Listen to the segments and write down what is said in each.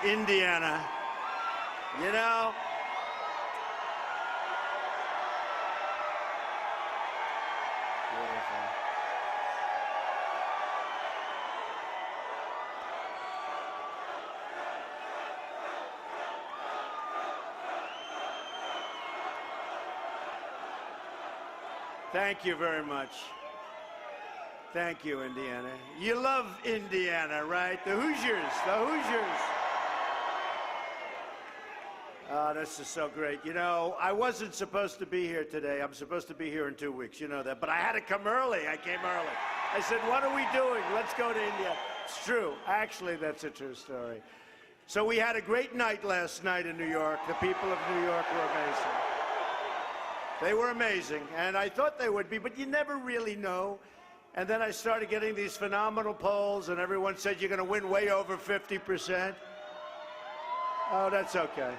Indiana. You know, beautiful. Thank you very much. Thank you, Indiana. You love Indiana, right? The Hoosiers, the Hoosiers. Oh, this is so great. You know, I wasn't supposed to be here today. I'm supposed to be here in 2 weeks, you know that. But I had to come early. I came early. I said, what are we doing? Let's go to India. It's true. Actually, that's a true story. So we had a great night last night in New York. The people of New York were amazing. They were amazing, and I thought they would be, but you never really know. And then I started getting these phenomenal polls, and everyone said you're going to win way over 50%. Oh, that's okay.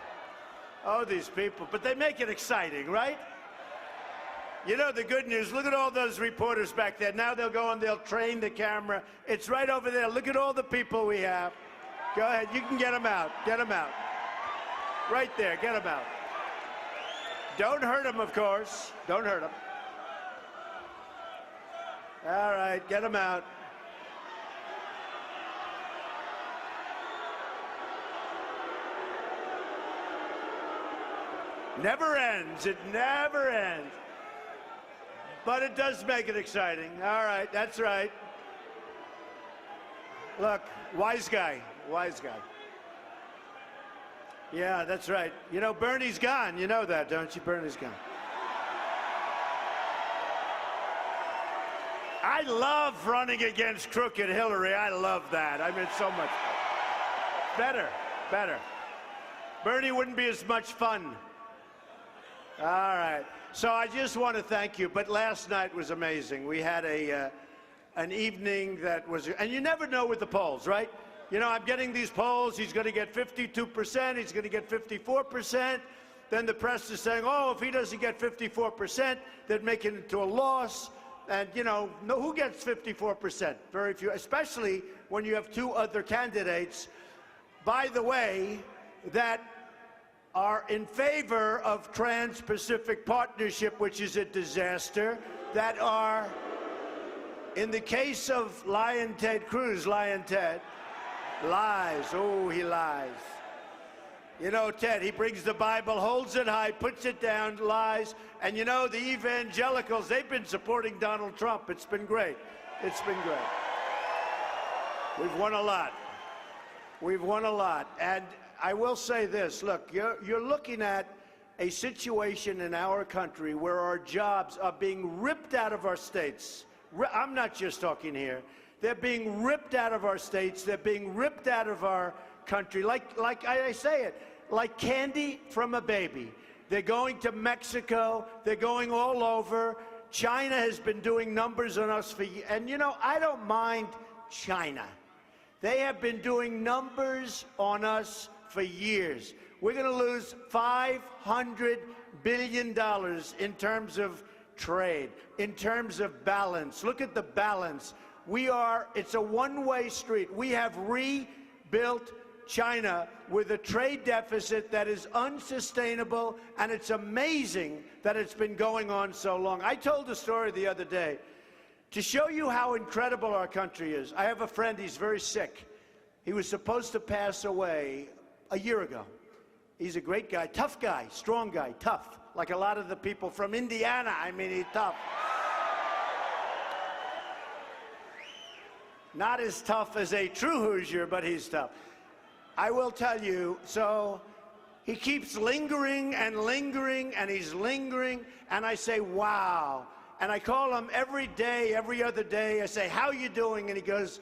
Oh, these people. But they make it exciting, right? You know the good news. Look at all those reporters back there. Now they'll go and they'll train the camera. It's right over there. Look at all the people we have. Go ahead. You can get them out. Get them out. Right there. Get them out. Don't hurt them, of course. Don't hurt them. All right, get them out. Never ends. It never ends. But it does make it exciting. All right, that's right. Look, wise guy, wise guy. Yeah, that's right. You know, Bernie's gone. You know that, don't you? Bernie's gone. I love running against crooked Hillary. I love that. I mean, it's so much better, better. Bernie wouldn't be as much fun. All right. So I just want to thank you. But last night was amazing. We had an evening that was, and you never know with the polls, right? You know, I'm getting these polls. He's going to get 52%. He's going to get 54%. Then the press is saying, oh, if he doesn't get 54%, they'd make it into a loss. And, you know, who gets 54%? Very few, especially when you have two other candidates, by the way, that are in favor of Trans-Pacific Partnership, which is a disaster, that are, in the case of Lion Ted Cruz, Lion Ted, lies. Oh, he lies. You know, Ted, he brings the Bible, holds it high, puts it down, lies. And you know, the evangelicals, they've been supporting Donald Trump. It's been great. It's been great. We've won a lot. We've won a lot. And I will say this, look, you're looking at a situation in our country where our jobs are being ripped out of our states. I'm not just talking here. They're being ripped out of our states. They're being ripped out of our country, like I say it, like candy from a baby. They're going to Mexico. They're going all over. China has been doing numbers on us for years. And, you know, I don't mind China. They have been doing numbers on us for years. We're going to lose $500 billion in terms of trade, in terms of balance. Look at the balance. It's a one-way street. We have rebuilt China with a trade deficit that is unsustainable, and it's amazing that it's been going on so long. I told a story the other day to show you how incredible our country is. I have a friend, he's very sick. He was supposed to pass away a year ago. He's a great guy, tough guy, strong guy, tough, like a lot of the people from Indiana. I mean, he's tough. Not as tough as a true Hoosier, but he's tough. I will tell you, so he keeps lingering and lingering, and he's lingering, and I say, wow. And I call him every day, every other day. I say, how you doing? And he goes,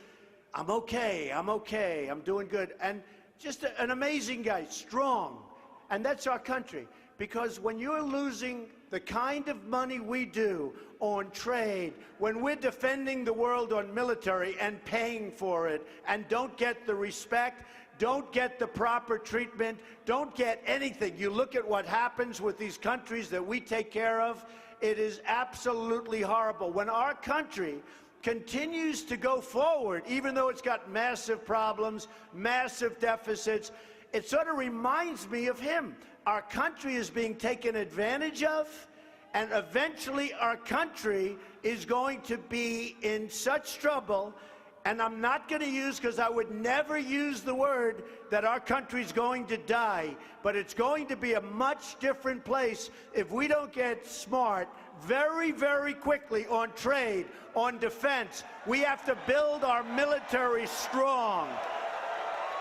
I'm okay, I'm doing good. And just an amazing guy, strong. And that's our country. Because when you're losing the kind of money we do on trade, when we're defending the world on military and paying for it, and don't get the respect, don't get the proper treatment, don't get anything. You look at what happens with these countries that we take care of, it is absolutely horrible. When our country continues to go forward, even though it's got massive problems, massive deficits, it sort of reminds me of him. Our country is being taken advantage of, and eventually our country is going to be in such trouble. And I'm not going to use, because I would never use the word that our country's going to die, but it's going to be a much different place if we don't get smart very, very quickly on trade, on defense. We have to build our military strong.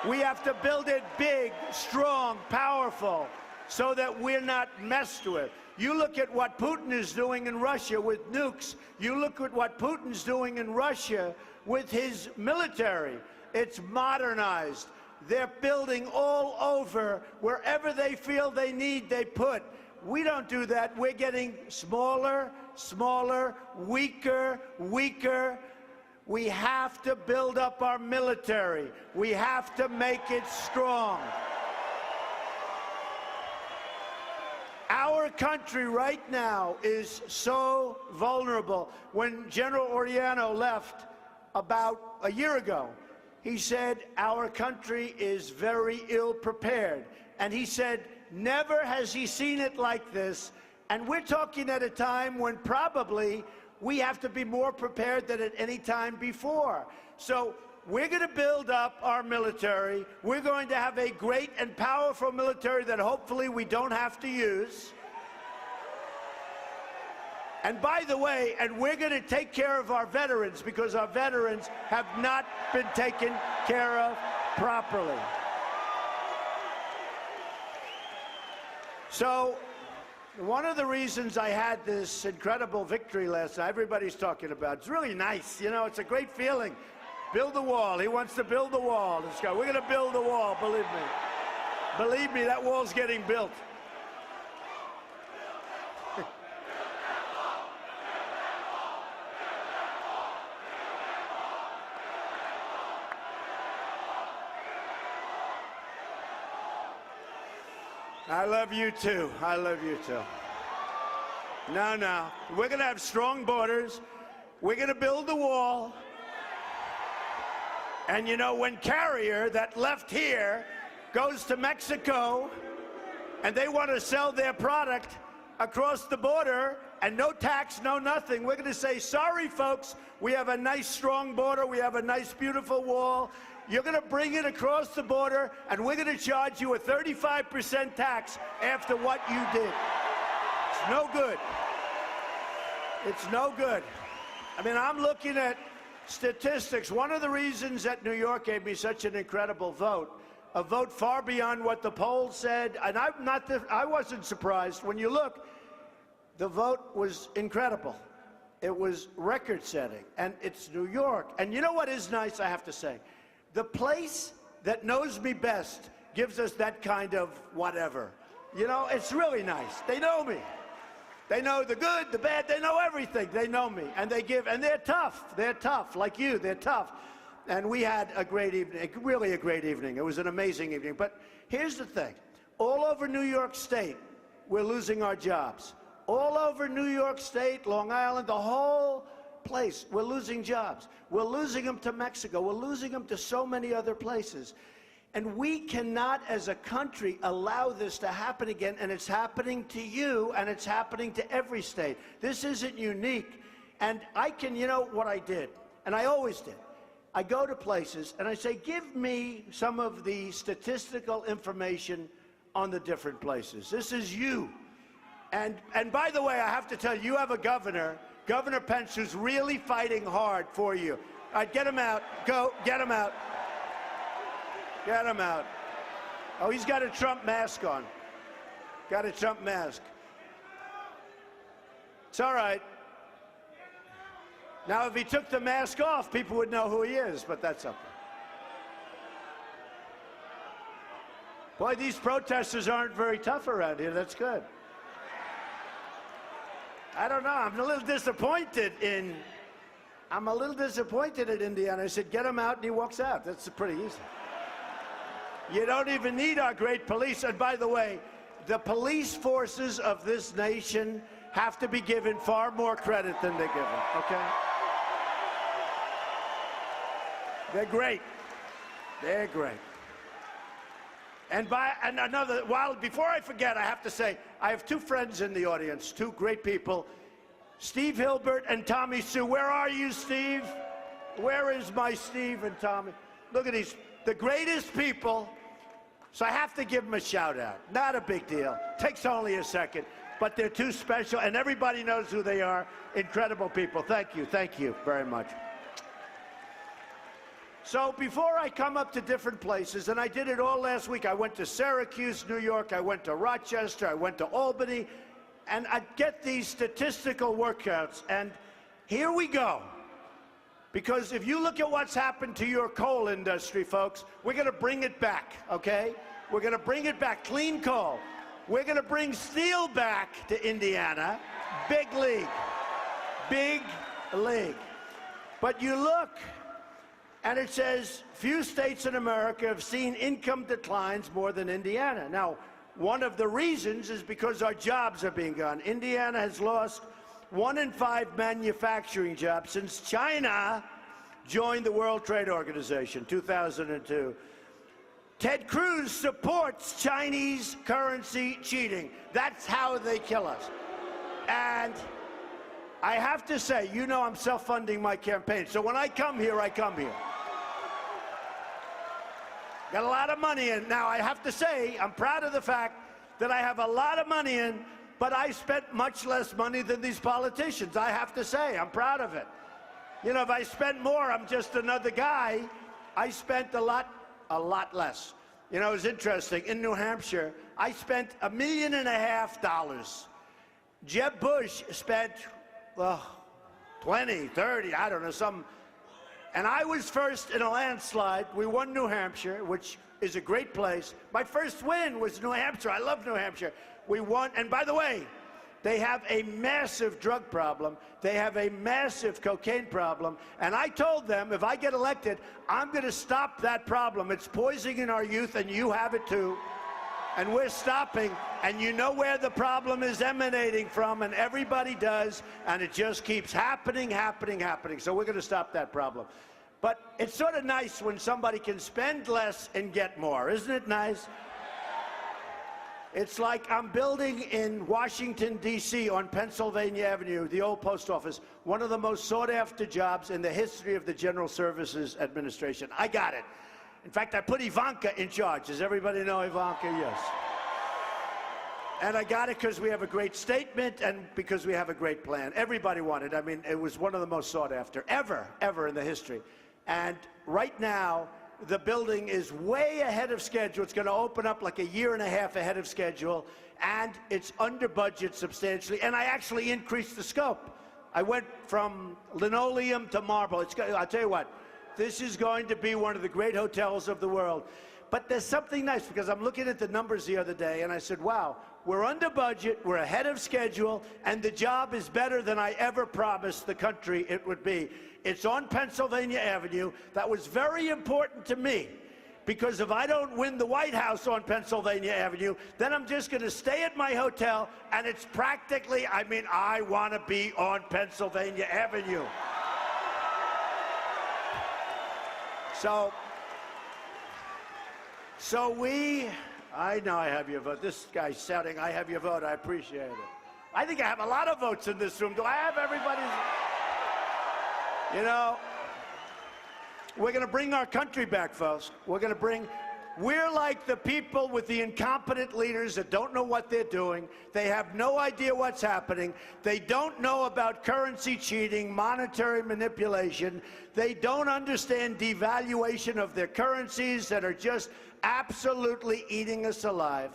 We have to build it big, strong, powerful, so that we're not messed with. You look at what Putin is doing in Russia with nukes. You look at what Putin's doing in Russia with his military. It's modernized. They're building all over. Wherever they feel they need, they put. We don't do that. We're getting smaller, smaller, weaker, weaker. We have to build up our military. We have to make it strong. Our country right now is so vulnerable. When General Oriano left about a year ago, he said our country is very ill prepared. And he said never has he seen it like this. And we're talking at a time when probably we have to be more prepared than at any time before. So we're going to build up our military. We're going to have a great and powerful military that hopefully we don't have to use. And by the way, and we're going to take care of our veterans, because our veterans have not been taken care of properly. So one of the reasons I had this incredible victory last night, everybody's talking about, it's really nice. You know, it's a great feeling. Build the wall. He wants to build the wall. Let's go. We're going to build the wall, believe me. Believe me, that wall's getting built. I love you too. I love you too. No. We're going to have strong borders. We're going to build the wall. And you know, when Carrier, that left here, goes to Mexico, and they want to sell their product across the border, and no tax, no nothing, we're going to say, sorry, folks, we have a nice, strong border. We have a nice, beautiful wall. You're going to bring it across the border, and we're going to charge you a 35% tax after what you did. It's no good. It's no good. I mean, I'm looking at statistics. One of the reasons that New York gave me such an incredible vote, a vote far beyond what the polls said, and I wasn't surprised. When you look, the vote was incredible. It was record-setting, and it's New York. And you know what is nice, I have to say? The place that knows me best gives us that kind of whatever. You know, it's really nice. They know me. They know the good, the bad, they know everything. They know me, and they give, and they're tough. They're tough, like you, they're tough. And we had a great evening, really a great evening. It was an amazing evening. But here's the thing. All over New York State, we're losing our jobs. All over New York State, Long Island, the whole place, we're losing jobs. We're losing them to Mexico. We're losing them to so many other places. And we cannot, as a country, allow this to happen again. And it's happening to you, and it's happening to every state. This isn't unique. And I can, you know what I did, and I always did. I go to places, and I say, give me some of the statistical information on the different places. This is you. And by the way, I have to tell you, you have a governor, Governor Pence, who's really fighting hard for you. All right, get him out. Go, get him out. Get him out. Oh, he's got a Trump mask on. Got a Trump mask. It's all right. Now, if he took the mask off, people would know who he is, but that's okay. Boy, these protesters aren't very tough around here. That's good. I don't know. I'm a little disappointed in Indiana. I said, get him out, and he walks out. That's pretty easy. You don't even need our great police. And by the way, the police forces of this nation have to be given far more credit than they're given, okay? They're great. They're great. And before I forget, I have to say, I have two friends in the audience, two great people, Steve Hilbert and Tommy Sue. Where are you, Steve? Where is my Steve and Tommy? Look at these, the greatest people. So I have to give them a shout out. Not a big deal. Takes only a second, but they're too special, and everybody knows who they are. Incredible people. Thank you very much. So before I come up to different places, and I did it all last week, I went to Syracuse, New York, I went to Rochester, I went to Albany, and I get these statistical workouts, and here we go. Because if you look at what's happened to your coal industry, folks, we're going to bring it back, okay? We're going to bring it back, clean coal. We're going to bring steel back to Indiana. Big league. Big league. But you look, and it says, few states in America have seen income declines more than Indiana. Now, one of the reasons is because our jobs are being gone. Indiana has lost 1 in 5 manufacturing jobs since China joined the World Trade Organization, 2002. Ted Cruz supports Chinese currency cheating. That's how they kill us. And I have to say, you know I'm self-funding my campaign, so when I come here, I come here. Got a lot of money in. Now, I have to say, I'm proud of the fact that I have a lot of money in, but I spent much less money than these politicians. I have to say, I'm proud of it. You know, if I spent more, I'm just another guy. I spent a lot less. You know, it was interesting. In New Hampshire, I spent $1.5 million. Jeb Bush spent, well, 20, 30, I don't know, some. And I was first in a landslide. We won New Hampshire, which is a great place. My first win was New Hampshire. I love New Hampshire. We won, and by the way, they have a massive drug problem. They have a massive cocaine problem. And I told them, if I get elected, I'm going to stop that problem. It's poisoning our youth, and you have it too. And we're stopping, and you know where the problem is emanating from, and everybody does, and it just keeps happening. So we're going to stop that problem. But it's sort of nice when somebody can spend less and get more. Isn't it nice? It's like I'm building in Washington, D.C. on Pennsylvania Avenue, the old post office, one of the most sought-after jobs in the history of the General Services Administration. I got it. In fact, I put Ivanka in charge. Does everybody know Ivanka? Yes. And I got it because we have a great statement and because we have a great plan. Everybody wanted. I mean, it was one of the most sought after ever in the history. And right now, the building is way ahead of schedule. It's going to open up like 1.5 years ahead of schedule, and it's under budget substantially. And I actually increased the scope. I went from linoleum to marble. I'll tell you what, this is going to be one of the great hotels of the world. But there's something nice, because I'm looking at the numbers the other day, and I said, wow, we're under budget, we're ahead of schedule, and the job is better than I ever promised the country it would be. It's on Pennsylvania Avenue. That was very important to me, because if I don't win the White House on Pennsylvania Avenue, then I'm just going to stay at my hotel, and it's practically, I mean, I want to be on Pennsylvania Avenue. So I know I have your vote. This guy's shouting, I have your vote. I appreciate it. I think I have a lot of votes in this room. Do I have everybody's? You know, we're going to bring our country back, folks. We're like the people with the incompetent leaders that don't know what they're doing. They have no idea what's happening. They don't know about currency cheating, monetary manipulation. They don't understand devaluation of their currencies that are just absolutely eating us alive.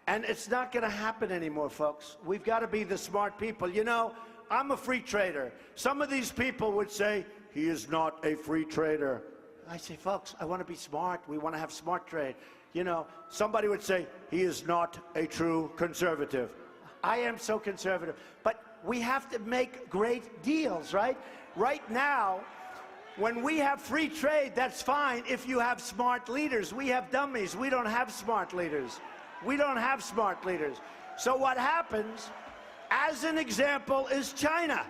And it's not going to happen anymore, folks. We've got to be the smart people. You know, I'm a free trader. Some of these people would say, he is not a free trader. I say, folks, I want to be smart. We want to have smart trade. You know, somebody would say, he is not a true conservative. I am so conservative. But we have to make great deals, right? Right now, when we have free trade, that's fine if you have smart leaders. We have dummies. We don't have smart leaders. We don't have smart leaders. So what happens, as an example, is China.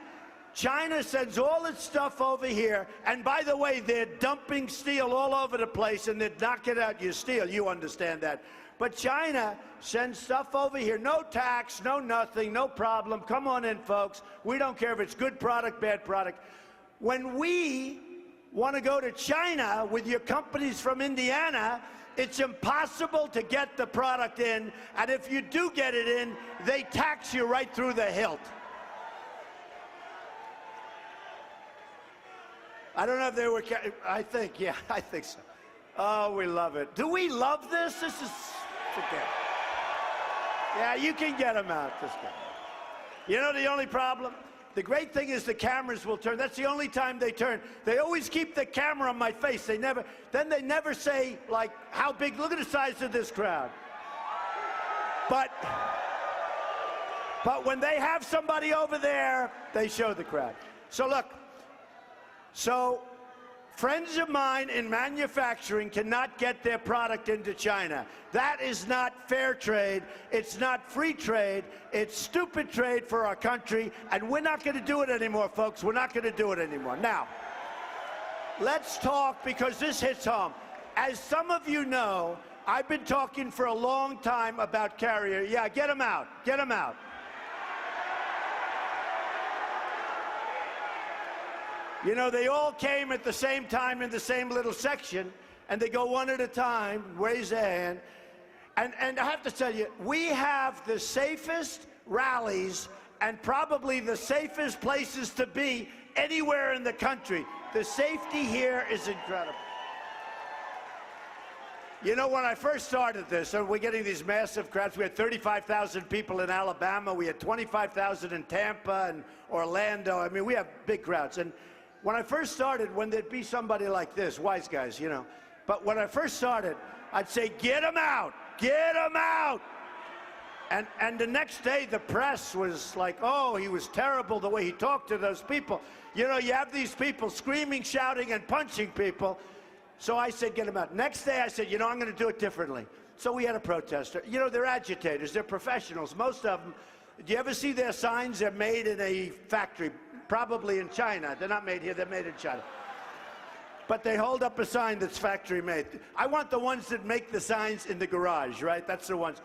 China sends all its stuff over here, and by the way, they're dumping steel all over the place, and they're knocking out your steel. You understand that. But China sends stuff over here, no tax, no nothing, no problem. Come on in, folks. We don't care if it's good product, bad product. When we want to go to China with your companies from Indiana, it's impossible to get the product in, and if you do get it in, they tax you right through the hilt. I don't know if they were, I think, yeah, I think so. Oh, we love it. Do we love this? This is, okay. Yeah, you can get them out, this guy. You know the only problem? The great thing is the cameras will turn. That's the only time they turn. They always keep the camera on my face. They never say, like, how big, look at the size of this crowd. But when they have somebody over there, they show the crowd. So look, friends of mine in manufacturing cannot get their product into China. That is not fair trade. It's not free trade. It's stupid trade for our country, and we're not going to do it anymore, folks. We're not going to do it anymore. Now, let's talk, because this hits home. As some of you know, I've been talking for a long time about Carrier. Yeah, get them out. Get them out. You know, they all came at the same time in the same little section, and they go one at a time, raise their hand. And I have to tell you, we have the safest rallies and probably the safest places to be anywhere in the country. The safety here is incredible. You know, when I first started this, so we're getting these massive crowds. We had 35,000 people in Alabama. We had 25,000 in Tampa and Orlando. I mean, we have big crowds. And when I first started, when there'd be somebody like this, wise guys, you know, but when I first started, I'd say, get him out, get him out. And the next day, the press was like, oh, he was terrible the way he talked to those people. You know, you have these people screaming, shouting, and punching people. So I said, get him out. Next day, I said, you know, I'm going to do it differently. So we had a protester. You know, they're agitators. They're professionals. Most of them, do you ever see their signs? They're made in a factory. Probably in China. They're not made here, they're made in China. But they hold up a sign that's factory made. I want the ones that make the signs in the garage, right? That's the ones.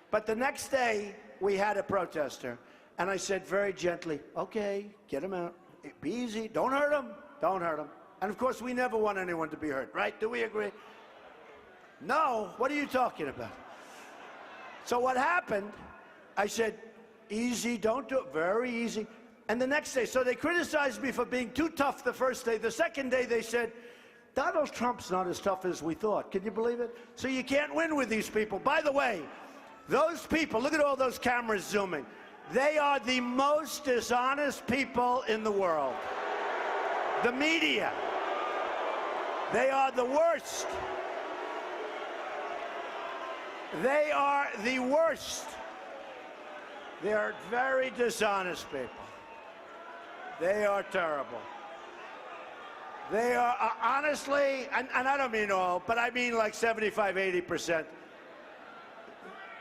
But the next day, we had a protester, and I said very gently, okay, get him out. Be easy, don't hurt him, don't hurt him. And of course, we never want anyone to be hurt, right? Do we agree? No, what are you talking about? So what happened, I said, easy, don't do it, very easy. And the next day, so they criticized me for being too tough the first day. The second day, they said, Donald Trump's not as tough as we thought. Can you believe it? So you can't win with these people. By the way, those people, look at all those cameras zooming. They are the most dishonest people in the world. The media. They are the worst. They are the worst. They are very dishonest people. They are terrible. They are, honestly, and I don't mean all, but I mean like 75, 80%.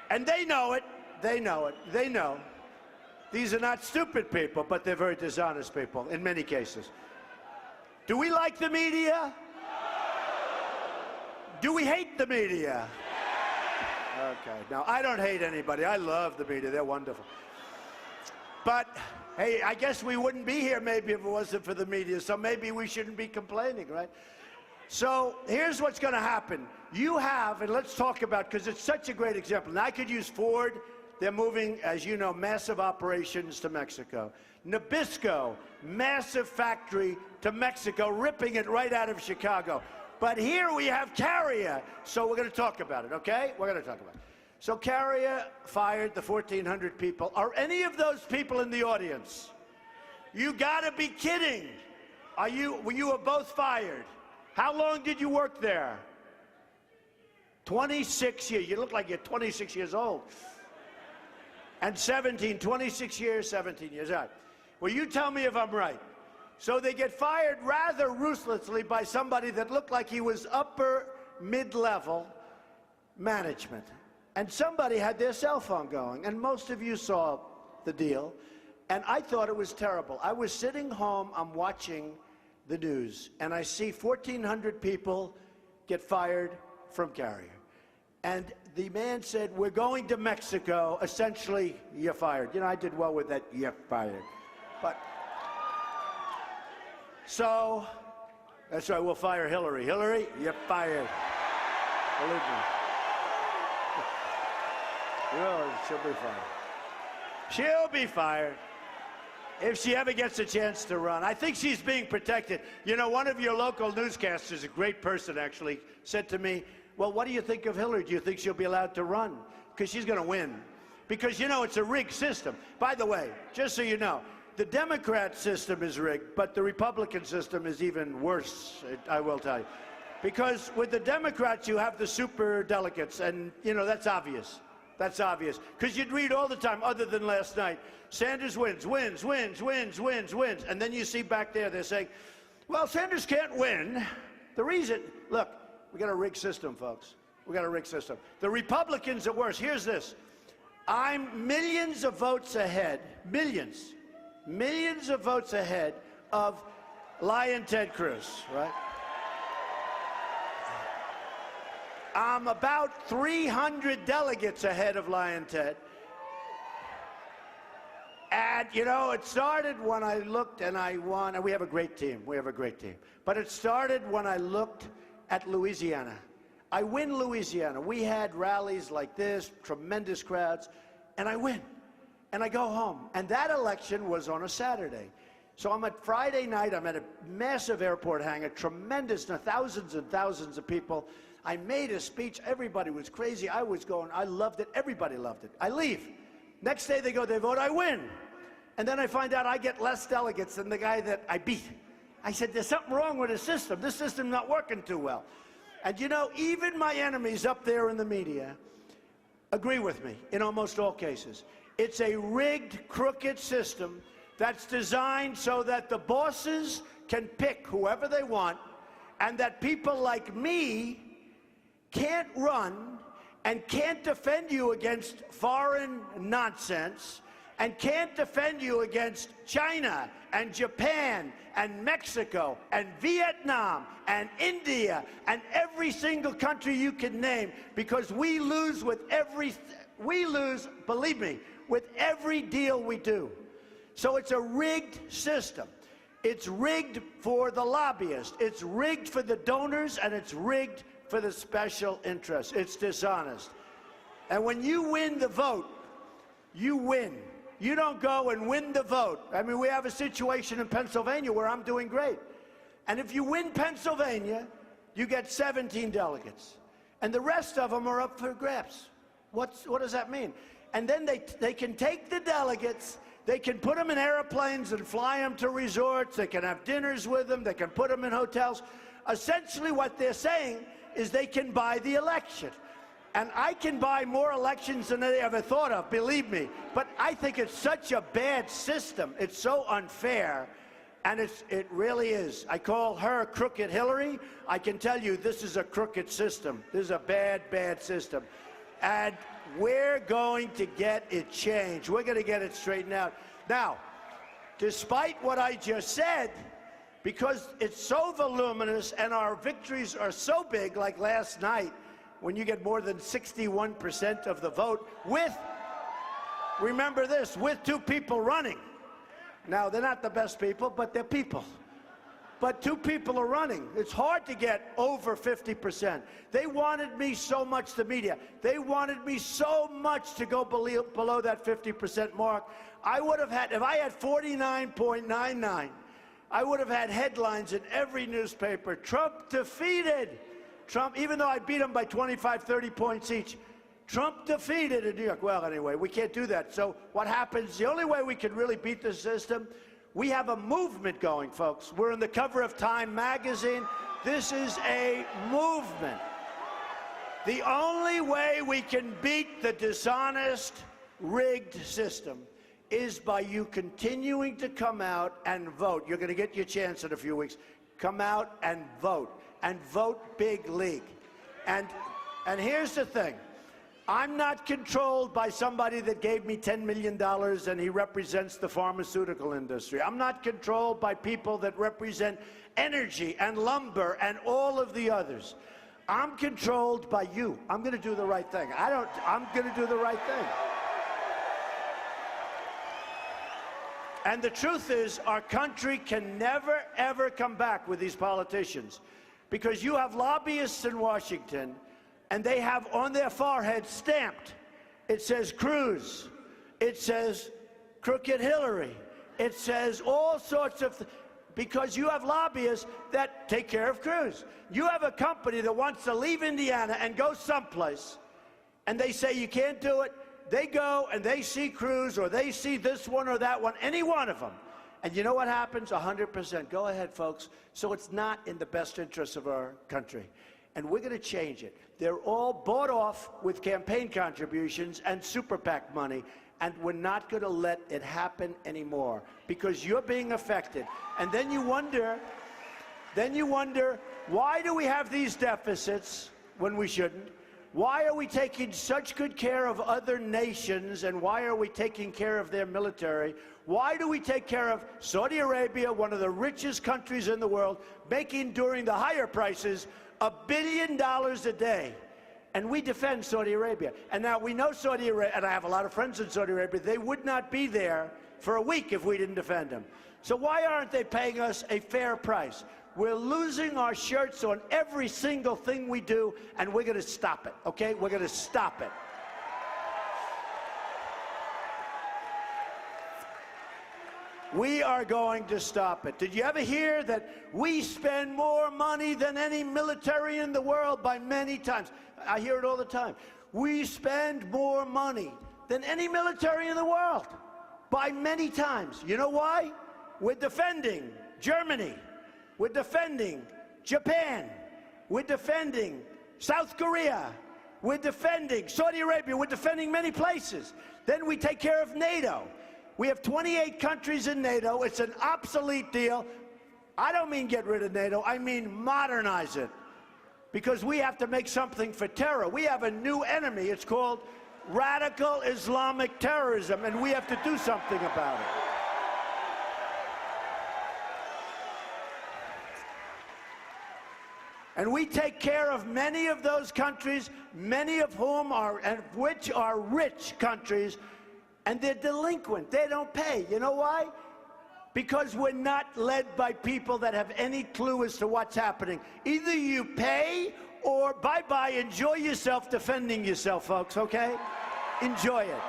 And they know it. They know it. They know. These are not stupid people, but they're very dishonest people in many cases. Do we like the media? Do we hate the media? Okay. Now, I don't hate anybody. I love the media. They're wonderful. But hey, I guess we wouldn't be here maybe if it wasn't for the media, so maybe we shouldn't be complaining, right? So here's what's going to happen. You have, and let's talk about, because it's such a great example. And I could use Ford. They're moving, as you know, massive operations to Mexico. Nabisco, massive factory to Mexico, ripping it right out of Chicago. But here we have Carrier, so we're going to talk about it, okay? We're going to talk about it. So Carrier fired the 1,400 people. Are any of those people in the audience? You gotta be kidding. Were you both fired? How long did you work there? 26 years. You look like you're 26 years old. And 26 years, 17 years. All right. Well, you tell me if I'm right. So they get fired rather ruthlessly by somebody that looked like he was upper mid-level management. And somebody had their cell phone going, and most of you saw the deal. And I thought it was terrible. I was sitting home, I'm watching the news, and I see 1,400 people get fired from Carrier. And the man said, we're going to Mexico. Essentially, you're fired. You know, I did well with that, you're fired. But, so, that's right, we'll fire Hillary. Hillary, you're fired. Believe me. She'll be fired. She'll be fired if she ever gets a chance to run. I think she's being protected. You know, one of your local newscasters, a great person actually, said to me, well, what do you think of Hillary? Do you think she'll be allowed to run? Because she's going to win. Because, you know, it's a rigged system. By the way, just so you know, the Democrat system is rigged, but the Republican system is even worse, I will tell you. Because with the Democrats, you have the super delegates, and, you know, that's obvious. That's obvious. Because you'd read all the time, other than last night, Sanders wins, wins, wins, wins, wins, wins. And then you see back there, they're saying, well, Sanders can't win. The reason, look, we got a rigged system, folks. We got a rigged system. The Republicans are worse. Here's this. I'm millions of votes ahead, millions of votes ahead of Lion Ted Cruz, right? I'm about 300 delegates ahead of Lion Ted. And, you know, it started when I looked and I won. And we have a great team. We have a great team. But it started when I looked at Louisiana. I win Louisiana. We had rallies like this, tremendous crowds, and I win. And I go home. And that election was on a Saturday. So I'm at Friday night. I'm at a massive airport hangar, tremendous, thousands and thousands of people. I made a speech. Everybody was crazy. I was going. I loved it. Everybody loved it. I leave. Next day they go, they vote, I win. And then I find out I get less delegates than the guy that I beat. I said, there's something wrong with the system. This system's not working too well. And you know, even my enemies up there in the media agree with me in almost all cases. It's a rigged, crooked system that's designed so that the bosses can pick whoever they want, and that people like me can't run and can't defend you against foreign nonsense, and can't defend you against China and Japan and Mexico and Vietnam and India and every single country you can name, because we lose with believe me, with every deal we do. So it's a rigged system. It's rigged for the lobbyists, it's rigged for the donors, and it's rigged for the special interests. It's dishonest. And when you win the vote, you win. You don't go and win the vote. I mean, we have a situation in Pennsylvania where I'm doing great. And if you win Pennsylvania, you get 17 delegates. And the rest of them are up for grabs. What does that mean? And then they can take the delegates, they can put them in airplanes and fly them to resorts, they can have dinners with them, they can put them in hotels. Essentially what they're saying is they can buy the election. And I can buy more elections than they ever thought of, believe me. But I think it's such a bad system. It's so unfair. And it really is. I call her Crooked Hillary. I can tell you this is a crooked system. This is a bad, bad system. And we're going to get it changed. We're going to get it straightened out. Now, despite what I just said, because it's so voluminous and our victories are so big, like last night, when you get more than 61% of the vote with, remember this, with 2 people running. Now, they're not the best people, but they're people. But 2 people are running. It's hard to get over 50%. They wanted me so much, the media. They wanted me so much to go below that 50% mark. I would have had, if I had 49.99, I would have had headlines in every newspaper. Trump defeated. Trump, even though I beat him by 25, 30 points each. Trump defeated in New York. Well, anyway, we can't do that. So what happens, the only way we can really beat the system, we have a movement going, folks. We're on the cover of Time magazine. This is a movement. The only way we can beat the dishonest, rigged system is by you continuing to come out and vote. You're going to get your chance in a few weeks. Come out and vote big league. And here's the thing. I'm not controlled by somebody that gave me $10 million and he represents the pharmaceutical industry. I'm not controlled by people that represent energy and lumber and all of the others. I'm controlled by you. I'm going to do the right thing. I'm going to do the right thing. And the truth is, our country can never, ever come back with these politicians, because you have lobbyists in Washington, and they have on their forehead stamped, it says Cruz, it says Crooked Hillary, it says all sorts of because you have lobbyists that take care of Cruz. You have a company that wants to leave Indiana and go someplace, and they say you can't do it. They go and they see Cruz, or they see this one or that one, any one of them. And you know what happens? 100%. Go ahead, folks. So it's not in the best interest of our country. And we're going to change it. They're all bought off with campaign contributions and super PAC money. And we're not going to let it happen anymore, because you're being affected. And then you wonder, why do we have these deficits when we shouldn't? Why are we taking such good care of other nations, and why are we taking care of their military? Why do we take care of Saudi Arabia, one of the richest countries in the world, making, during the higher prices, $1 billion a day? And we defend Saudi Arabia. And now we know Saudi Arabia, and I have a lot of friends in Saudi Arabia, they would not be there for a week if we didn't defend them. So why aren't they paying us a fair price? We're losing our shirts on every single thing we do, and we're going to stop it, okay? We're going to stop it. We are going to stop it. Did you ever hear that we spend more money than any military in the world by many times? I hear it all the time. We spend more money than any military in the world by many times. You know why? We're defending Germany. We're defending Japan. We're defending South Korea. We're defending Saudi Arabia. We're defending many places. Then we take care of NATO. We have 28 countries in NATO. It's an obsolete deal. I don't mean get rid of NATO. I mean modernize it, because we have to make something for terror. We have a new enemy. It's called radical Islamic terrorism, and we have to do something about it. And we take care of many of those countries, many of whom are, and which are rich countries, and they're delinquent. They don't pay. You know why? Because we're not led by people that have any clue as to what's happening. Either you pay, or bye-bye, enjoy yourself defending yourself, folks, okay? Enjoy it.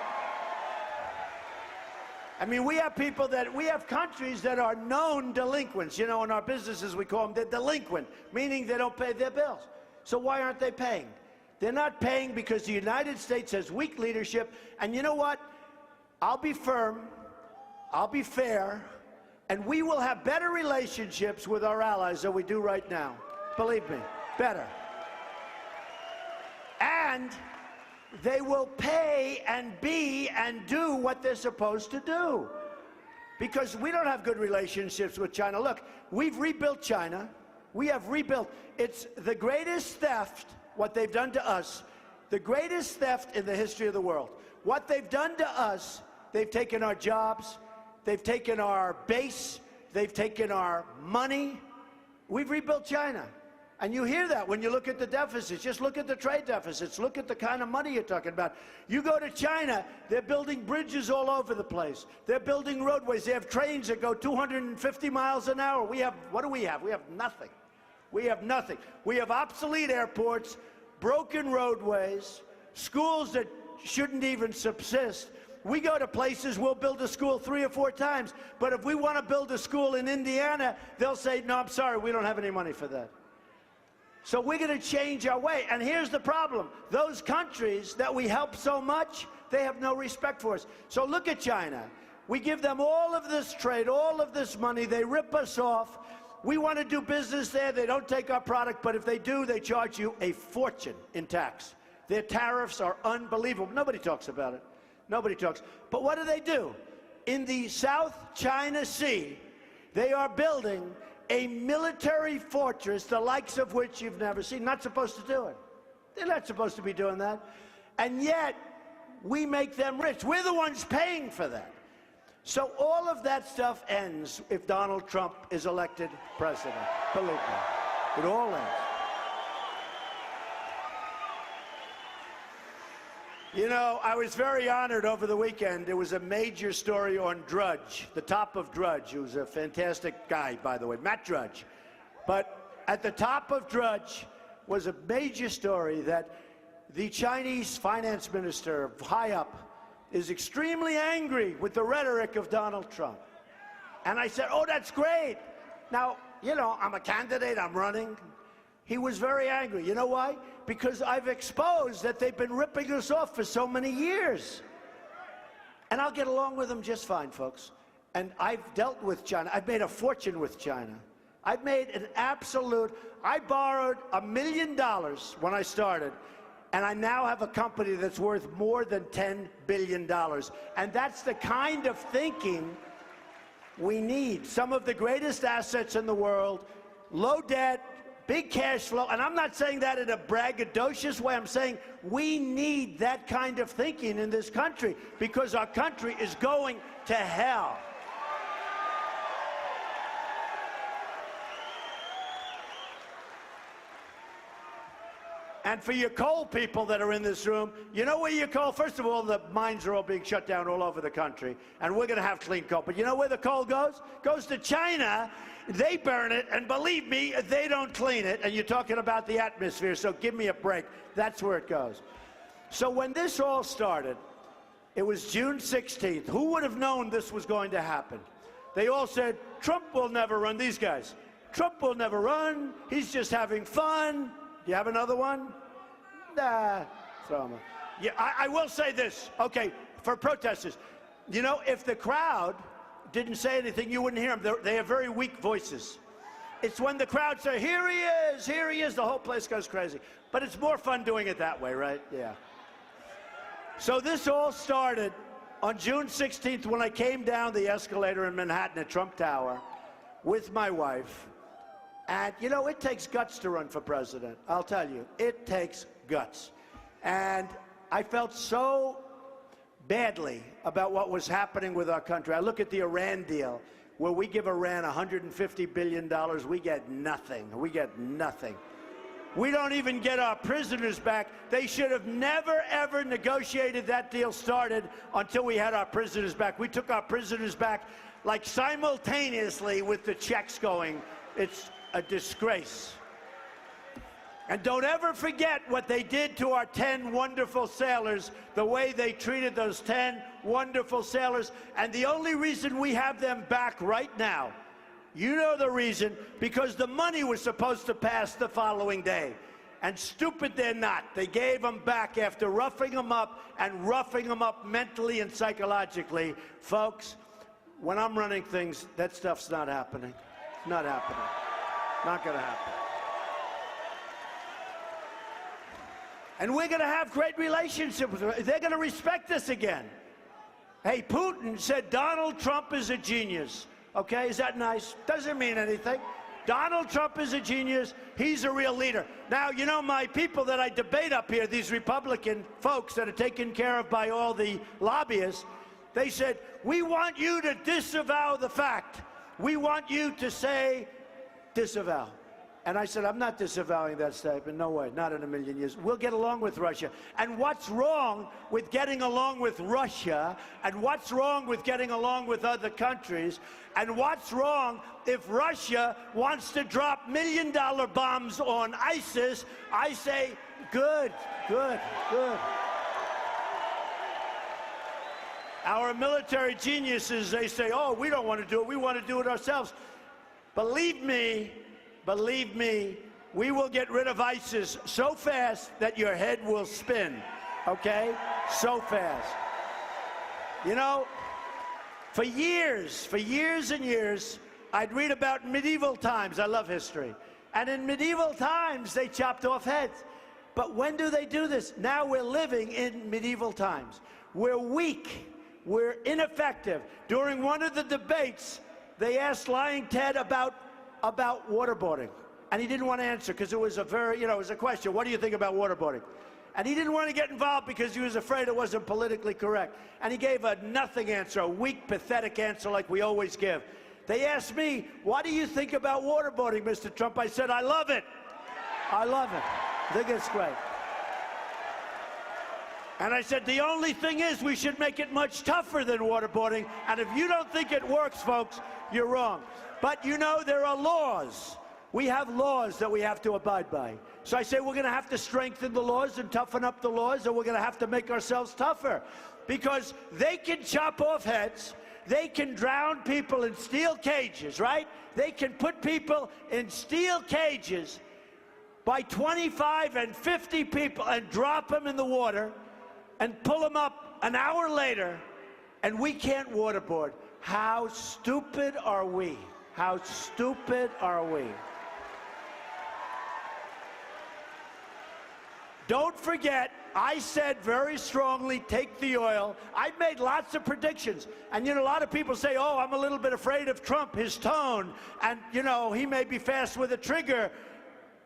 I mean, we have countries that are known delinquents. You know, in our businesses we call them, they're delinquent, meaning they don't pay their bills. So why aren't they paying? They're not paying because the United States has weak leadership. And you know what? I'll be firm, I'll be fair, and we will have better relationships with our allies than we do right now. Believe me, better. And they will pay and be and do what they're supposed to do. Because we don't have good relationships with China. Look, we've rebuilt China. We have rebuilt. It's the greatest theft, what they've done to us, the greatest theft in the history of the world. What they've done to us, they've taken our jobs, they've taken our base, they've taken our money. We've rebuilt China. And you hear that when you look at the deficits. Just look at the trade deficits. Look at the kind of money you're talking about. You go to China, they're building bridges all over the place. They're building roadways. They have trains that go 250 miles an hour. We have, what do we have? We have nothing. We have nothing. We have obsolete airports, broken roadways, schools that shouldn't even subsist. We go to places, we'll build a school 3 or 4 times. But if we want to build a school in Indiana, they'll say, no, I'm sorry, we don't have any money for that. So we're going to change our way. And here's the problem. Those countries that we help so much, they have no respect for us. So look at China. We give them all of this trade, all of this money. They rip us off. We want to do business there. They don't take our product. But if they do, they charge you a fortune in tax. Their tariffs are unbelievable. Nobody talks about it. Nobody talks. But what do? In the South China Sea, they are building a military fortress, the likes of which you've never seen. Not supposed to do it. They're not supposed to be doing that. and yet we make them rich. We're the ones paying for that. So all of that stuff ends if Donald Trump is elected president. Believe me, it all ends. You know, I was very honored over the weekend. There was a major story on Drudge, the top of Drudge, who's a fantastic guy, by the way, Matt Drudge. But at the top of Drudge was a major story that the Chinese finance minister, high up, is extremely angry with the rhetoric of Donald Trump. And I said, oh, that's great. Now, you know, I'm a candidate, I'm running. He was very angry. You know why? Because I've exposed that they've been ripping us off for so many years. And I'll get along with them just fine, folks. And I've dealt with China. I've made a fortune with China. I've made an absolute, I borrowed $1 million when I started, and I now have a company that's worth more than $10 billion. And that's the kind of thinking we need. Some of the greatest assets in the world, low debt, big cash flow, and I'm not saying that in a braggadocious way. I'm saying we need that kind of thinking in this country because our country is going to hell. And for your coal people that are in this room, you know where your coal, first of all, the mines are all being shut down all over the country, and we're going to have clean coal. But you know where the coal goes? Goes to China. They burn it, and believe me, they don't clean it. And you're talking about the atmosphere, so give me a break. That's where it goes. So when this all started, it was June 16th. Who would have known this was going to happen? They all said, Trump will never run, these guys. Trump will never run. He's just having fun. Do you have another one? Nah, throw them. Yeah, I will say this, okay, for protesters. You know, if the crowd didn't say anything, you wouldn't hear them. They have very weak voices. It's when the crowd say, here he is, the whole place goes crazy. But it's more fun doing it that way, right? Yeah. So this all started on June 16th when I came down the escalator in Manhattan at Trump Tower with my wife. And, you know, it takes guts to run for president. I'll tell you, it takes guts. And I felt so badly about what was happening with our country. I look at the Iran deal, where we give Iran $150 billion. We get nothing. We get nothing. We don't even get our prisoners back. They should have never, ever negotiated that deal started until we had our prisoners back. We took our prisoners back, like, simultaneously with the checks going. It's a disgrace. And don't ever forget what they did to our 10 wonderful sailors, the way they treated those 10 wonderful sailors. And the only reason we have them back right now, you know the reason, because the money was supposed to pass the following day. And stupid they're not. They gave them back after roughing them up and roughing them up mentally and psychologically. Folks, when I'm running things, that stuff's not happening. It's not happening. Not going to happen. And we're going to have great relationships with them. They're going to respect us again. Hey, Putin said Donald Trump is a genius. Okay, is that nice? Doesn't mean anything. Donald Trump is a genius. He's a real leader. Now, you know, my people that I debate up here, these Republican folks that are taken care of by all the lobbyists, they said, we want you to disavow the fact. We want you to say disavow. And I said, I'm not disavowing that statement. No way, not in a million years. We'll get along with Russia. And what's wrong with getting along with Russia? And what's wrong with getting along with other countries? And what's wrong if Russia wants to drop million-dollar bombs on ISIS? I say, good, good, good. Our military geniuses, they say, oh, we don't want to do it. We want to do it ourselves. Believe me, we will get rid of ISIS so fast that your head will spin, okay? So fast. You know, for years and years, I'd read about medieval times. I love history. And in medieval times, they chopped off heads. But when do they do this? Now we're living in medieval times. We're weak. We're ineffective. During one of the debates, they asked Lying Ted about waterboarding. And he didn't want to answer because it was a very, you know, it was a question. What do you think about waterboarding? And he didn't want to get involved because he was afraid it wasn't politically correct. And he gave a nothing answer, a weak, pathetic answer like we always give. They asked me, what do you think about waterboarding, Mr. Trump? I said, I love it. I love it. I think it's great. And I said, the only thing is we should make it much tougher than waterboarding. And if you don't think it works, folks, you're wrong. But you know, there are laws. We have laws that we have to abide by. So I say we're going to have to strengthen the laws and toughen up the laws, and we're going to have to make ourselves tougher. Because they can chop off heads. They can drown people in steel cages, right? They can put people in steel cages by 25 and 50 people and drop them in the water and pull them up an hour later, and we can't waterboard. How stupid are we? How stupid are we? Don't forget, I said very strongly, take the oil. I made lots of predictions. And, you know, a lot of people say, oh, I'm a little bit afraid of Trump, his tone, and, you know, he may be fast with a trigger.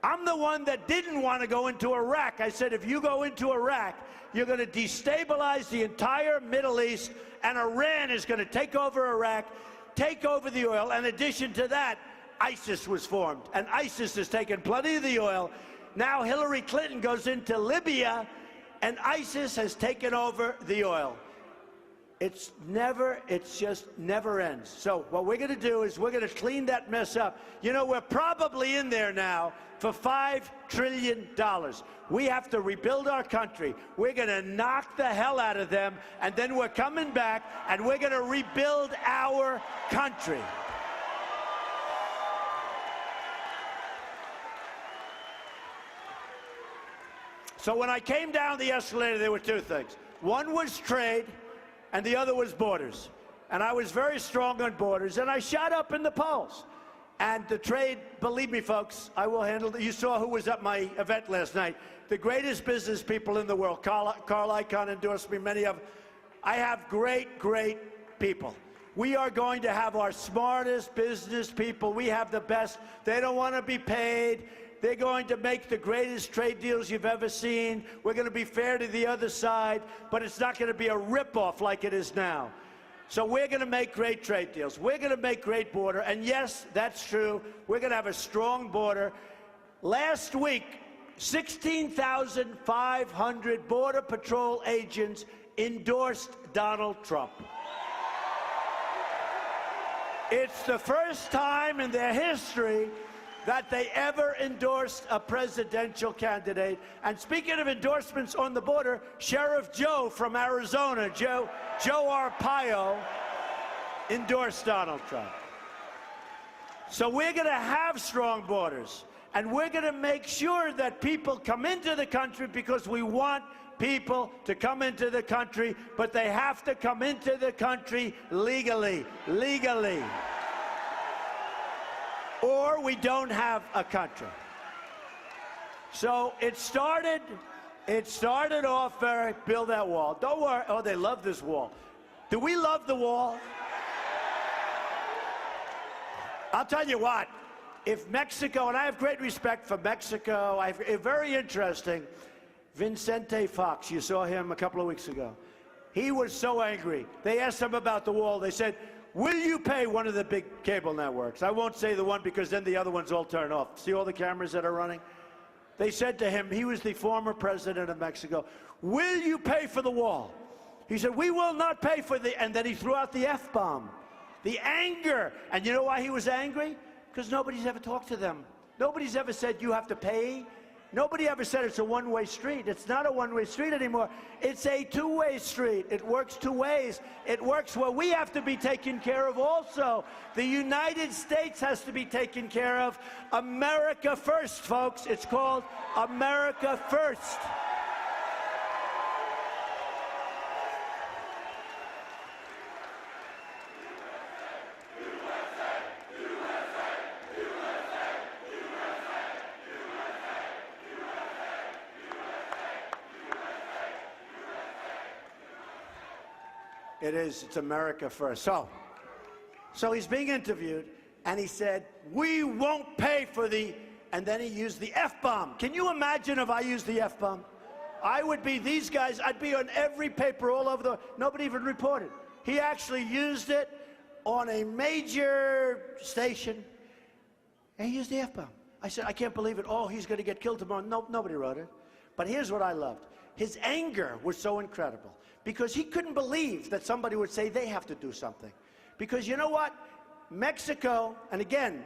I'm the one that didn't want to go into Iraq. I said, if you go into Iraq, you're going to destabilize the entire Middle East, and Iran is going to take over Iraq, take over the oil. In addition to that, ISIS was formed, and ISIS has taken plenty of the oil. Now Hillary Clinton goes into Libya, and ISIS has taken over the oil. It's just never ends. So what we're going to do is we're going to clean that mess up. You know, we're probably in there now for $5 trillion. We have to rebuild our country. We're going to knock the hell out of them, and then we're coming back, and we're going to rebuild our country. So when I came down the escalator, there were two things. One was trade, and the other was borders. And I was very strong on borders, and I shot up in the polls. And the trade, believe me, folks, I will handle it. You saw who was at my event last night. The greatest business people in the world. Carl Icahn endorsed me, many of them. I have great, great people. We are going to have our smartest business people. We have the best. They don't want to be paid. They're going to make the greatest trade deals you've ever seen. We're going to be fair to the other side, but it's not going to be a ripoff like it is now. So we're going to make great trade deals. We're going to make great border. And yes, that's true. We're going to have a strong border. Last week, 16,500 Border Patrol agents endorsed Donald Trump. It's the first time in their history that they ever endorsed a presidential candidate. And speaking of endorsements on the border, Sheriff Joe from Arizona, Joe Arpaio, endorsed Donald Trump. So we're going to have strong borders, and we're going to make sure that people come into the country because we want people to come into the country, but they have to come into the country legally. Or we don't have a country. So it started off very, build that wall. Don't worry. Oh, they love this wall. Do we love the wall? I'll tell you what, if Mexico, and I have great respect for Mexico, very interesting, Vicente Fox, you saw him a couple of weeks ago. He was so angry. They asked him about the wall. They said, will you pay one of the big cable networks? I won't say the one because then the other ones all turn off. See all the cameras that are running? They said to him, he was the former president of Mexico, will you pay for the wall? He said, we will not pay for the, and then he threw out the F-bomb. The anger. And you know why he was angry? Because nobody's ever talked to them. Nobody's ever said you have to pay. Nobody ever said it's a one-way street. It's not a one-way street anymore. It's a two-way street. It works two ways. It works where we have to be taken care of also. The United States has to be taken care of. America first, folks. It's called America First. It is. It's America first. So he's being interviewed, and he said, we won't pay for the, and then he used the F-bomb. Can you imagine if I used the F-bomb? I would be these guys. I'd be on every paper all over the, nobody even reported. He actually used it on a major station, and he used the F-bomb. I said, I can't believe it. Oh, he's going to get killed tomorrow. No, nobody wrote it. But here's what I loved. His anger was so incredible because he couldn't believe that somebody would say they have to do something. Because you know what? Mexico, and again,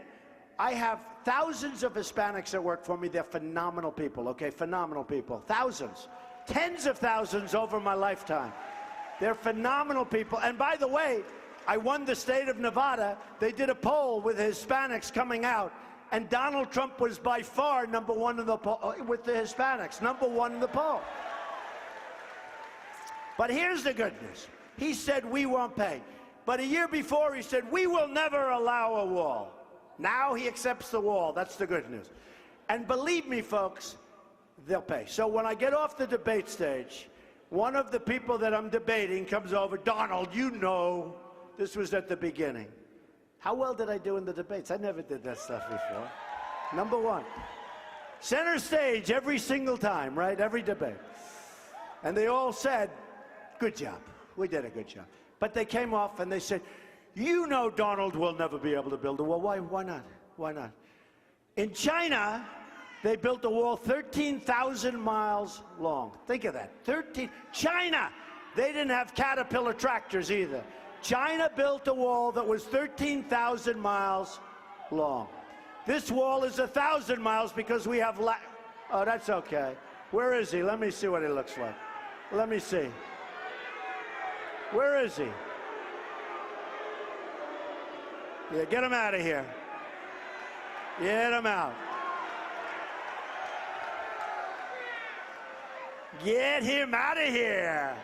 I have thousands of Hispanics that work for me. They're phenomenal people, okay? Phenomenal people. Thousands. Tens of thousands over my lifetime. They're phenomenal people. And by the way, I won the state of Nevada. They did a poll with Hispanics coming out, and Donald Trump was by far #1 in the poll with the Hispanics, #1 in the poll. But here's the good news. He said, we won't pay. But a year before, he said, we will never allow a wall. Now he accepts the wall. That's the good news. And believe me, folks, they'll pay. So when I get off the debate stage, one of the people that I'm debating comes over, Donald, you know, this was at the beginning. How well did I do in the debates? I never did that stuff before. #1. Center stage every single time, right? Every debate. And they all said, good job. We did a good job. But they came off and they said, you know Donald will never be able to build a wall. Why not? Why not? In China, they built a wall 13,000 miles long. Think of that. China! They didn't have Caterpillar tractors either. China built a wall that was 13,000 miles long. This wall is 1,000 miles because we have oh, that's okay. Where is he? Let me see what he looks like. Let me see. Where is he? Yeah, get him out of here. Get him out. Get him out of here.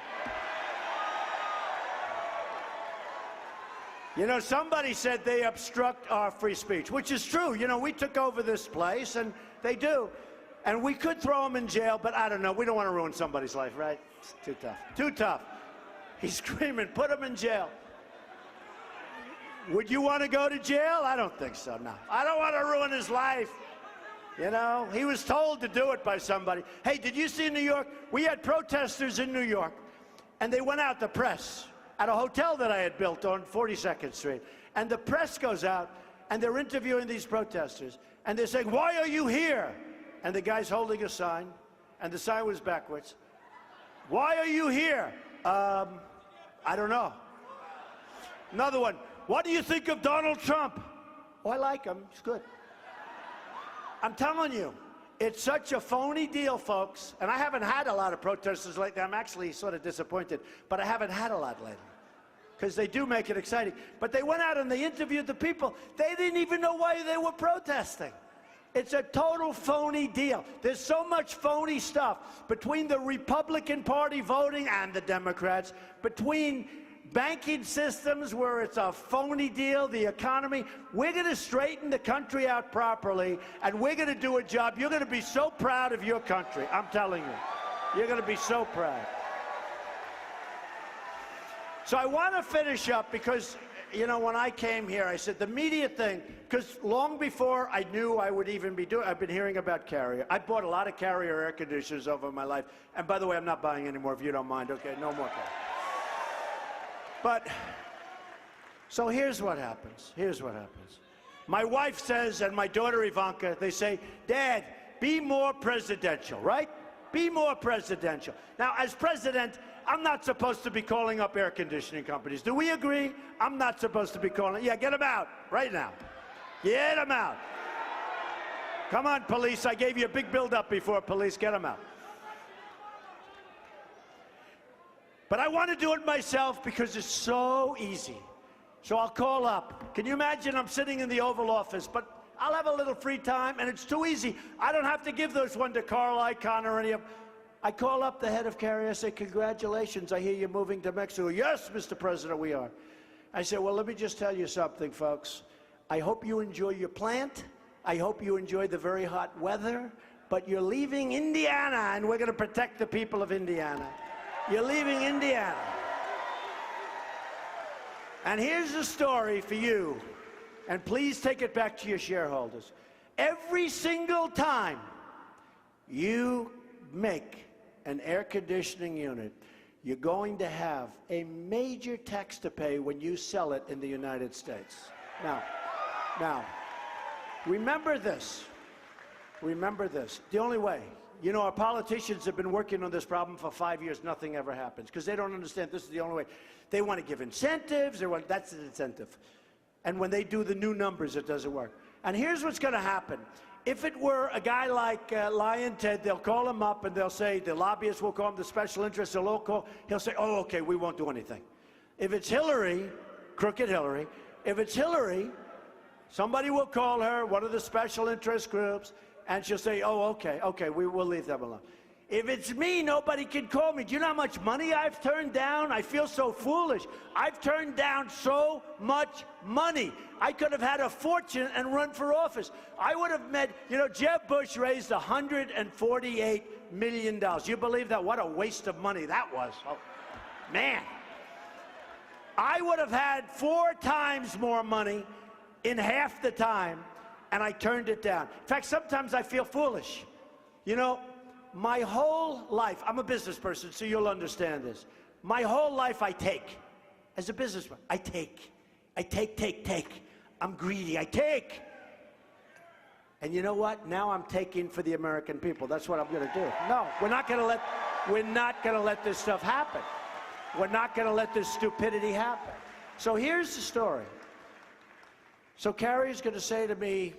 You know, somebody said they obstruct our free speech, which is true. You know, we took over this place, and they do. And we could throw him in jail, but I don't know. We don't want to ruin somebody's life, right? It's too tough. Too tough. He's screaming, put him in jail. Would you want to go to jail? I don't think so, no. I don't want to ruin his life. You know, he was told to do it by somebody. Hey, did you see in New York? We had protesters in New York, and they went out, the press, at a hotel that I had built on 42nd Street. And the press goes out, and they're interviewing these protesters. And they're saying, why are you here? And the guy's holding a sign, and the sign was backwards. Why are you here? I don't know. Another one. What do you think of Donald Trump? Oh, I like him. He's good. I'm telling you, it's such a phony deal, folks. And I haven't had a lot of protesters lately. I'm actually sort of disappointed, but I haven't had a lot lately because they do make it exciting. But they went out and they interviewed the people. They didn't even know why they were protesting. It's a total phony deal. There's so much phony stuff between the Republican Party voting and the Democrats, between banking systems where it's a phony deal, the economy. We're going to straighten the country out properly, and we're going to do a job. You're going to be so proud of your country. I'm telling you. You're going to be so proud. So I want to finish up because, you know, when I came here, I said the media thing, because long before I knew I would even be doing, I've been hearing about Carrier. I bought a lot of Carrier air conditioners over my life. And by the way, I'm not buying any more if you don't mind. Okay, no more Carrier. But, so here's what happens. Here's what happens. My wife says, and my daughter Ivanka, they say, Dad, be more presidential, right? Be more presidential. Now, as president, I'm not supposed to be calling up air conditioning companies. Do we agree? I'm not supposed to be calling. Yeah, get them out right now. Get them out. Come on, police. I gave you a big build-up before, police. Get them out. But I want to do it myself because it's so easy. So I'll call up. Can you imagine I'm sitting in the Oval Office, but I'll have a little free time, and it's too easy. I don't have to give those one to Carl Icahn or any of. I call up the head of Carrier, I say, congratulations, I hear you're moving to Mexico. Yes, Mr. President, we are. I said, well, let me just tell you something, folks. I hope you enjoy your plant. I hope you enjoy the very hot weather. But you're leaving Indiana, and we're going to protect the people of Indiana. You're leaving Indiana. And here's the story for you. And please take it back to your shareholders. Every single time you make an air conditioning unit, you're going to have a major tax to pay when you sell it in the United States. Now, remember this. Remember this. The only way. You know, our politicians have been working on this problem for 5 years. Nothing ever happens because they don't understand this is the only way. They want to give incentives. That's an incentive. And when they do the new numbers, it doesn't work. And here's what's going to happen. If it were a guy like Lion Ted, they'll call him up and they'll say, the lobbyists will call him, the special interests, they'll call. He'll say, oh, okay, we won't do anything. If it's Hillary, crooked Hillary, if it's Hillary, somebody will call her, one of the special interest groups, and she'll say, oh, okay, we'll leave them alone. If it's me, nobody can call me. Do you know how much money I've turned down? I feel so foolish. I've turned down so much money. I could have had a fortune and run for office. I would have met, you know, Jeb Bush raised $148 million. You believe that? What a waste of money that was. Oh, man. I would have had 4 times more money in half the time, and I turned it down. In fact, sometimes I feel foolish. You know, my whole life, I'm a business person, so you'll understand this. My whole life I take. As a businessman, I take. I'm greedy, I take. And you know what? Now I'm taking for the American people. That's what I'm going to do. No, we're not going to let this stuff happen. We're not going to let this stupidity happen. So here's the story. So Carrier's going to say to me,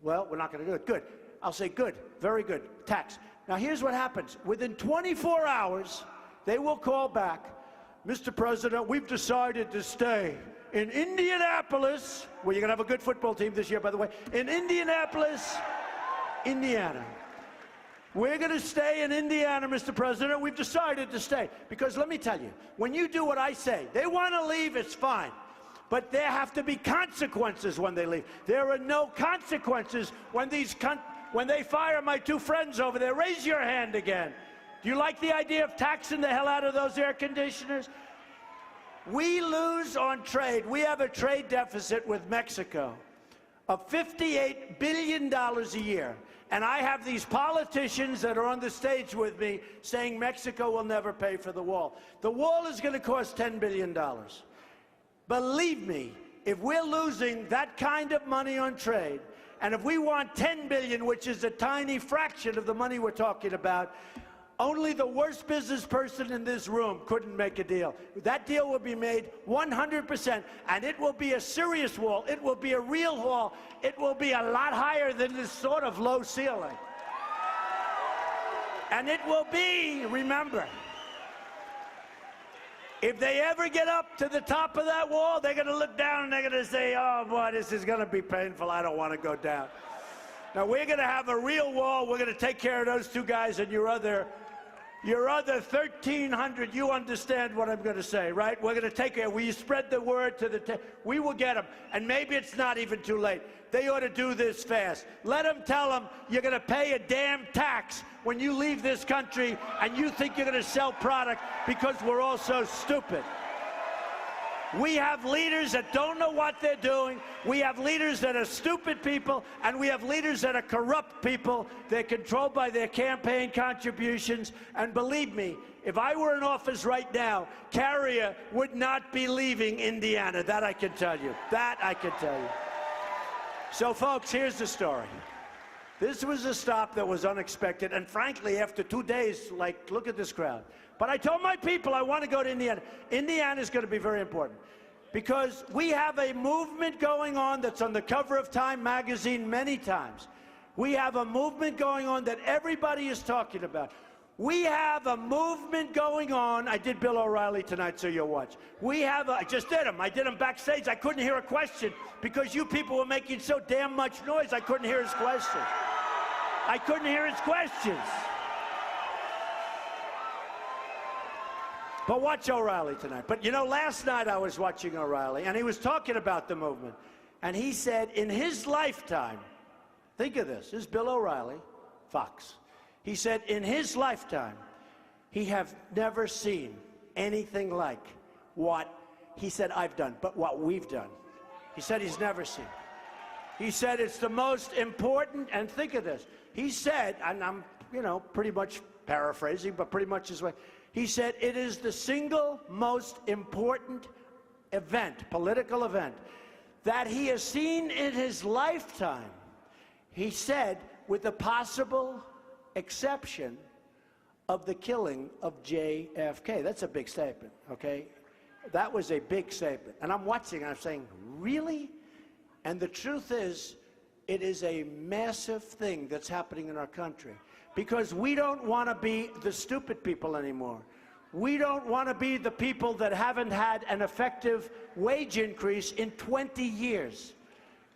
well, we're not going to do it. Good. I'll say, good, very good, tax. Now, here's what happens. Within 24 hours, they will call back, Mr. President, we've decided to stay in Indianapolis, where you're going to have a good football team this year, by the way, in Indianapolis, Indiana. We're going to stay in Indiana, Mr. President. We've decided to stay. Because let me tell you, when you do what I say, they want to leave, it's fine. But there have to be consequences when they leave. There are no consequences when they fire my 2 friends over there. Raise your hand again. Do you like the idea of taxing the hell out of those air conditioners? We lose on trade. We have a trade deficit with Mexico of $58 billion a year. And I have these politicians that are on the stage with me saying Mexico will never pay for the wall. The wall is going to cost $10 billion. Believe me, if we're losing that kind of money on trade, and if we want $10 billion, which is a tiny fraction of the money we're talking about, only the worst business person in this room couldn't make a deal. That deal will be made 100%, and it will be a serious wall. It will be a real wall. It will be a lot higher than this sort of low ceiling. And it will be, remember, if they ever get up to the top of that wall, they're going to look down and they're going to say, oh, boy, this is going to be painful. I don't want to go down. Now, we're going to have a real wall. We're going to take care of those 2 guys and your other 1,300. You understand what I'm going to say, right? We're going to take care. Will you spread the word to the we will get them. And maybe it's not even too late. They ought to do this fast. Let them tell them you're going to pay a damn tax when you leave this country and you think you're going to sell product because we're all so stupid. We have leaders that don't know what they're doing. We have leaders that are stupid people, and we have leaders that are corrupt people. They're controlled by their campaign contributions. And believe me, if I were in office right now, Carrier would not be leaving Indiana. That I can tell you. That I can tell you. So, folks, here's the story. This was a stop that was unexpected, and frankly, after 2 days, like, look at this crowd. But I told my people I want to go to Indiana. Indiana is going to be very important because we have a movement going on that's on the cover of Time magazine many times. We have a movement going on that everybody is talking about. We have a movement going on. I did Bill O'Reilly tonight, so you'll watch. I just did him. I did him backstage. I couldn't hear a question because you people were making so damn much noise. I couldn't hear his question. I couldn't hear his questions. But watch O'Reilly tonight. But you know, last night I was watching O'Reilly, and he was talking about the movement. And he said in his lifetime, think of this is Bill O'Reilly, Fox. He said in his lifetime, he have never seen anything like what he said I've done, but what we've done. He said he's never seen. He said it's the most important, and think of this. He said, and I'm, you know, pretty much paraphrasing, but pretty much his way. He said, it is the single most important event, political event, that he has seen in his lifetime. He said, with the possible exception of the killing of JFK. That's a big statement, okay? That was a big statement. And I'm watching, and I'm saying, really? And the truth is, it is a massive thing that's happening in our country. Because we don't want to be the stupid people anymore. We don't want to be the people that haven't had an effective wage increase in 20 years.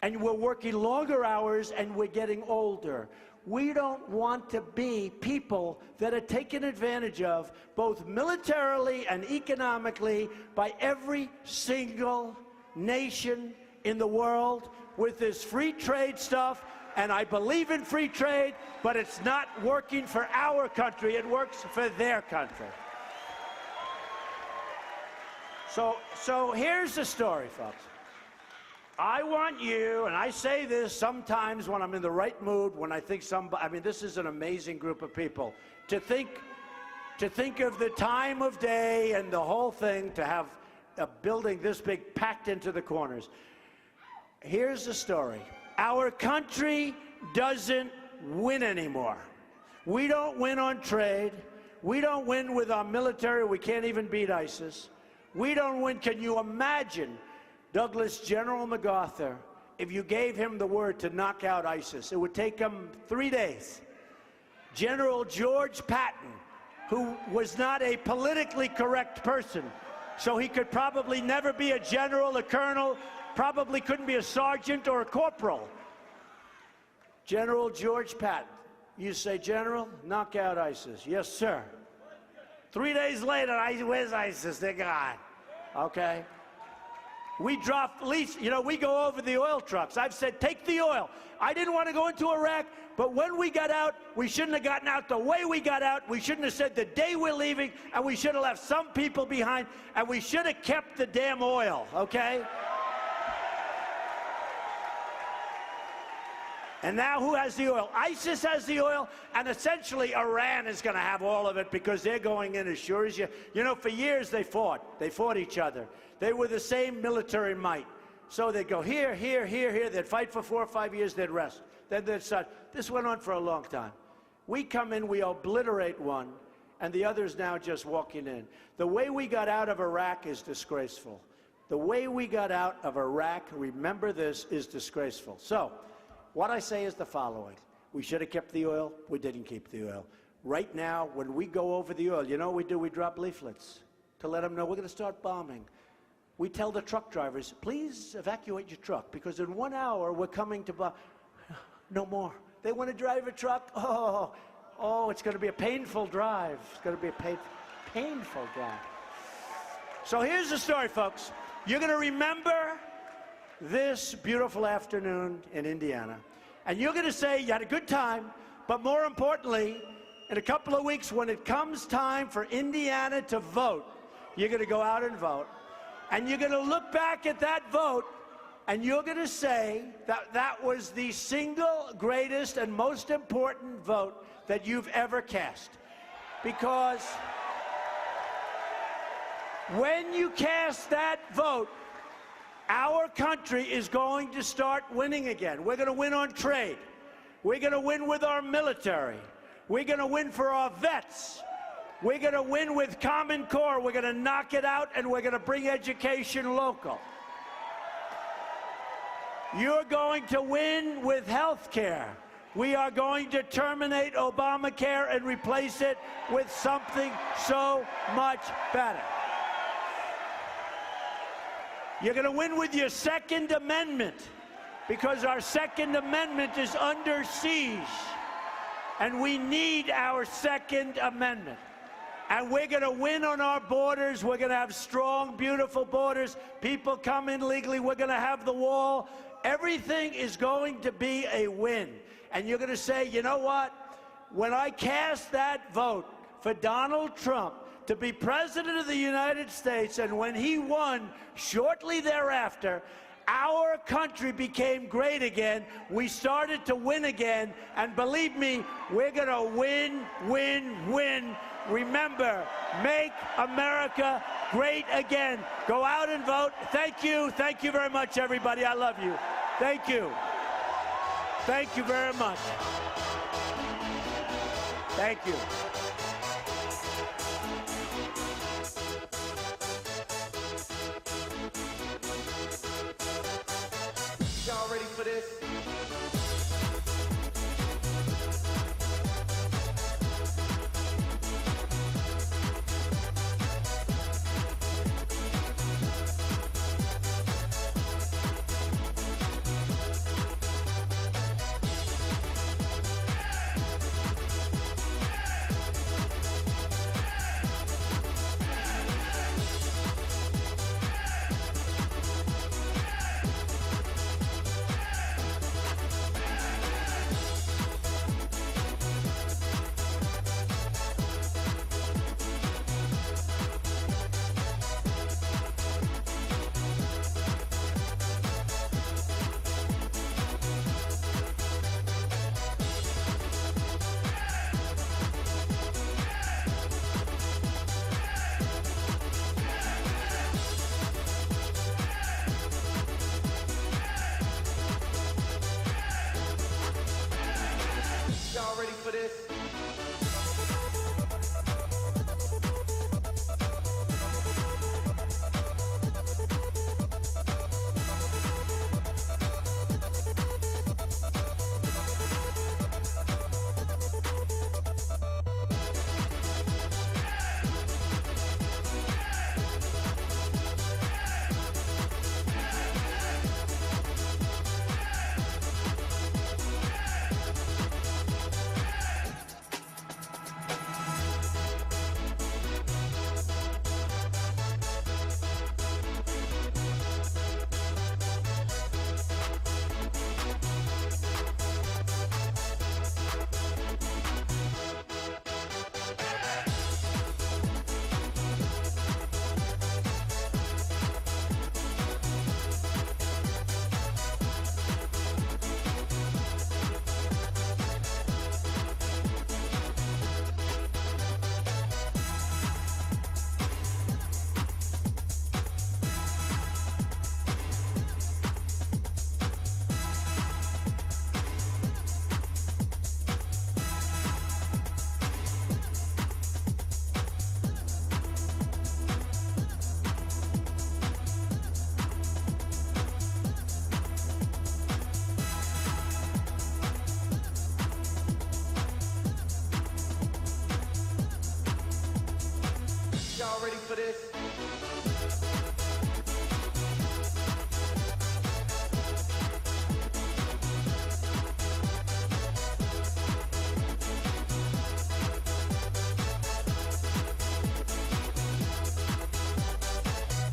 And we're working longer hours and we're getting older. We don't want to be people that are taken advantage of, both militarily and economically, by every single nation in the world with this free trade stuff. And I believe in free trade, but it's not working for our country. It works for their country. So here's the story, folks. I want you, and I say this sometimes when I'm in the right mood, when I think I mean, this is an amazing group of people, to think of the time of day and the whole thing, to have a building this big packed into the corners. Here's the story. Our country doesn't win anymore. We don't win on trade. We don't win with our military. We can't even beat ISIS. We don't win. Can you imagine Douglas General MacArthur, if you gave him the word to knock out ISIS? It would take him 3 days. General George Patton, who was not a politically correct person, so he could probably never be a general, a colonel, probably couldn't be a sergeant or a corporal. General George Patton. You say, General, knock out ISIS. Yes, sir. 3 days later, where's ISIS? They're gone. Okay? We dropped, at least, you know, we go over the oil trucks. I've said, take the oil. I didn't want to go into Iraq, but when we got out, we shouldn't have gotten out the way we got out. We shouldn't have said the day we're leaving, and we should have left some people behind, and we should have kept the damn oil, okay? And now who has the oil? ISIS has the oil, and essentially Iran is going to have all of it because they're going in as sure as you. You know, for years they fought. They fought each other. They were the same military might. So they'd go here, here, here, here. They'd fight for 4 or 5 years. They'd rest. Then they'd start. This went on for a long time. We come in, we obliterate one, and the other's now just walking in. The way we got out of Iraq is disgraceful. The way we got out of Iraq, remember this, is disgraceful. So what I say is the following. We should have kept the oil. We didn't keep the oil. Right now, when we go over the oil, you know what we do? We drop leaflets to let them know we're going to start bombing. We tell the truck drivers, please evacuate your truck, because in 1 hour, we're coming to bomb. No more. They want to drive a truck? Oh, it's going to be a painful drive. It's going to be a painful drive. So here's the story, folks. You're going to remember this beautiful afternoon in Indiana, and you're going to say you had a good time, but more importantly, in a couple of weeks, when it comes time for Indiana to vote, you're going to go out and vote, and you're going to look back at that vote, and you're going to say that that was the single greatest and most important vote that you've ever cast. Because when you cast that vote, our country is going to start winning again. We're going to win on trade. We're going to win with our military. We're going to win for our vets. We're going to win with Common Core. We're going to knock it out, and we're going to bring education local. You're going to win with health care. We are going to terminate Obamacare and replace it with something so much better. You're going to win with your Second Amendment, because our Second Amendment is under siege, and we need our Second Amendment. And we're going to win on our borders. We're going to have strong, beautiful borders. People come in legally. We're going to have the wall. Everything is going to be a win. And you're going to say, you know what? When I cast that vote for Donald Trump to be President of the United States, and when he won shortly thereafter, our country became great again. We started to win again. And believe me, we're going to win, win, win. Remember, make America great again. Go out and vote. Thank you. Thank you very much, everybody. I love you. Thank you. Thank you very much. Thank you. Y'all ready for this? Y'all ready for this? Y'all ready for this?